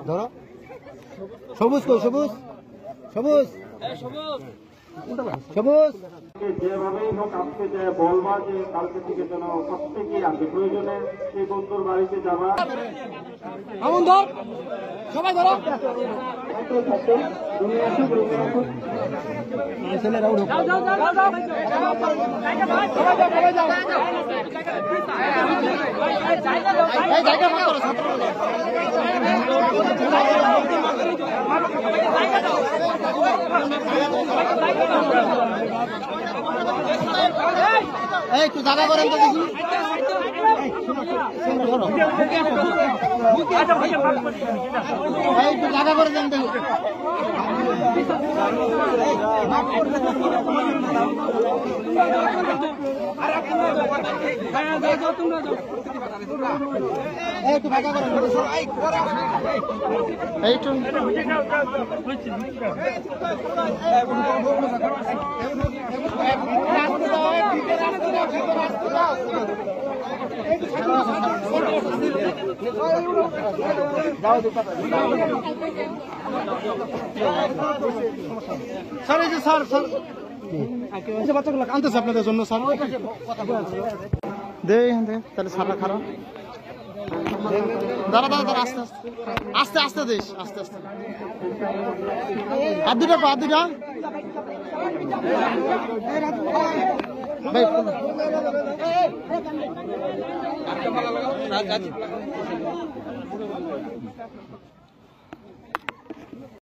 ধরো সবুজ কই সবুজ সবুজ সবুজ যেভাবেই হোক আজকে যে বলবা যে কালকে থেকে যেন প্রত্যেকেই আসে প্রয়োজনে সেই বন্ধুর বাড়িতে যাবা সবাই ধরো একটু জায়গা করেন তো দেখি একটু জায়গা করে দেন দেখি একটু ফাঁকা করেন এইটু স্যার এই যে স্যার স্যার বাচ্চাগুলো কাঁদতেছে আপনাদের জন্য স্যার দে তাহলে স্যাররা খারাপ দাঁড়া দাঁড়া দাঁড়া আস্তে আস্তে আস্তে আস্তে দেশ আস্তে আস্তে হাত দুটা পা দুটা ভাই